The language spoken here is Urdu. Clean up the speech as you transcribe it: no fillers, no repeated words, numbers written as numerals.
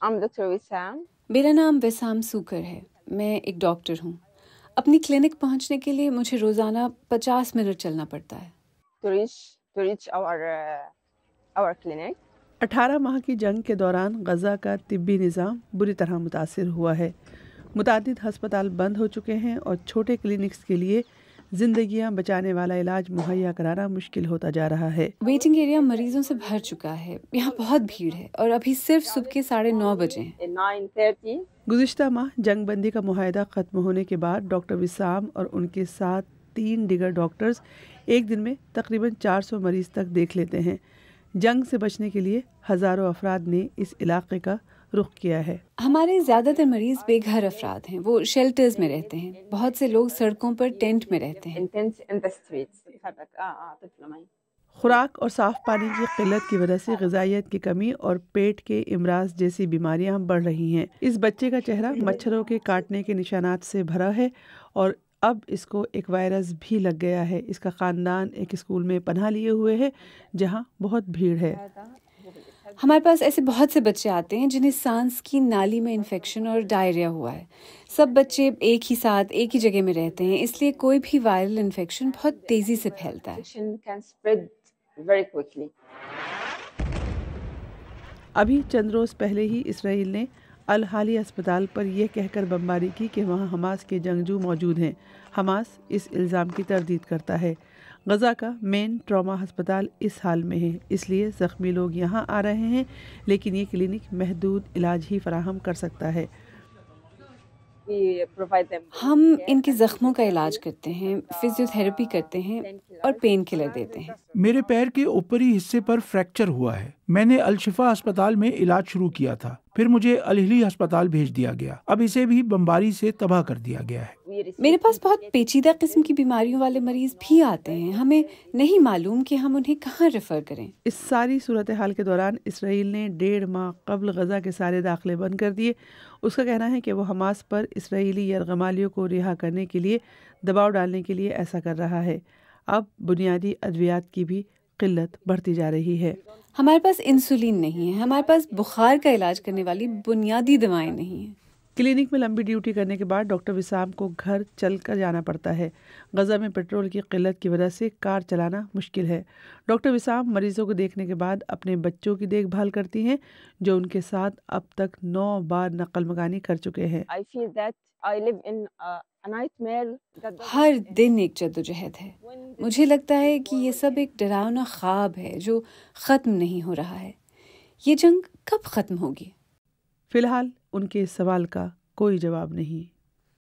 I'm Dr. Wissam. میرا نام وسام سوکر ہے. میں ایک ڈاکٹر ہوں. اپنی کلینک پہنچنے کے لیے مجھے روزانہ 50 منٹ چلنا پڑتا ہے. To reach our clinic. 18 ماہ کی جنگ کے دوران غزہ کا طبی نظام بری طرح متاثر ہوا ہے. متعدد ہسپتال بند ہو چکے ہیں اور چھوٹے کلینکس کے لیے زندگیاں بچانے والا علاج مہیا کرانا مشکل ہوتا جا رہا ہے. ویٹنگ ایریا مریضوں سے بھر چکا ہے. یہاں بہت بھیڑ ہے اور ابھی صرف صبح کے 9:30 بجے ہیں. 9:30. گزشتہ ماہ جنگ بندی کا معاہدہ ختم ہونے کے بعد ڈاکٹر وسام اور ان کے ساتھ 3 دیگر ڈاکٹرز ایک دن میں تقریباً 400 مریض تک دیکھ لیتے ہیں. جنگ سے بچنے کے لیے ہزاروں افراد نے اس علاقے کا رخ کیا ہے. ہمارے زیادہ تر مریض بے گھر افراد ہیں. وہ شیلٹرز میں رہتے ہیں. بہت سے لوگ سڑکوں پر ٹینٹ میں رہتے ہیں. In the streets. خوراک اور صاف پانی کی قلت کی وجہ سے غذائیت کی کمی اور پیٹ کے امراض جیسی بیماریاں بڑھ رہی ہیں. اس بچے کا چہرہ مچھروں کے کاٹنے کے نشانات سے بھرا ہے اور اب اس کو ایک وائرس بھی لگ گیا ہے. اس کا خاندان ایک اسکول میں پناہ لیے ہوئے ہے جہاں بہت بھیڑ ہے. ہمارے پاس ایسے بہت سے بچے آتے ہیں جنہیں سانس کی نالی میں انفیکشن اور ڈائریا ہوا ہے. سب بچے ایک ہی ساتھ ایک ہی جگہ میں رہتے ہیں، اس لیے کوئی بھی وائرل انفیکشن بہت تیزی سے پھیلتا ہے. Can spread very quickly. ابھی چند روز پہلے ہی اسرائیل نے الحالی اسپتال پر یہ کہہ کر بمباری کی کہ وہاں حماس کے جنگجو موجود ہیں. حماس اس الزام کی تردید کرتا ہے. غزہ کا مین ٹراما ہسپتال اس حال میں ہے، اس لیے زخمی لوگ یہاں آ رہے ہیں، لیکن یہ کلینک محدود علاج ہی فراہم کر سکتا ہے. ہم ان کے زخموں کا علاج کرتے ہیں، فزیو تھراپی کرتے ہیں اور پین کلر دیتے ہیں. میرے پیر کے اوپری حصے پر فریکچر ہوا ہے. میں نے الشفا ہسپتال میں علاج شروع کیا تھا، پھر مجھے الہلی ہسپتال بھیج دیا گیا. اب اسے بھی بمباری سے تباہ کر دیا گیا ہے. میرے پاس بہت پیچیدہ قسم کی بیماریوں والے مریض بھی آتے ہیں. ہمیں نہیں معلوم کہ ہم انہیں کہاں ریفر کریں. اس ساری صورتحال کے دوران اسرائیل نے 1.5 ماہ قبل غزہ کے سارے داخلے بند کر دیے. اس کا کہنا ہے کہ وہ حماس پر اسرائیلی یرغمالیوں کو رہا کرنے کے لیے دباؤ ڈالنے کے لیے ایسا کر رہا ہے. اب بنیادی ادویات کی بھی قلت بڑھتی جا رہی ہے. ہمارے پاس انسولین نہیں ہے. ہمارے پاس بخار کا علاج کرنے والی بنیادی دوائیں نہیں ہیں. کلینک میں لمبی ڈیوٹی کرنے کے بعد ڈاکٹر وسام کو گھر چل کر جانا پڑتا ہے. غزہ میں پیٹرول کی قلت کی وجہ سے کار چلانا مشکل ہے. ڈاکٹر وسام مریضوں کو دیکھنے کے بعد اپنے بچوں کی دیکھ بھال کرتی ہیں جو ان کے ساتھ اب تک 9 بار نقل مکانی کر چکے ہیں. I feel that I live in a nightmare. ہر دن ایک جدوجہد ہے. مجھے لگتا ہے کہ یہ سب ایک ڈراؤنا خواب ہے جو ختم نہیں ہو رہا ہے. یہ جنگ کب ختم ہوگی؟ فی الحال ان کے اس سوال کا کوئی جواب نہیں.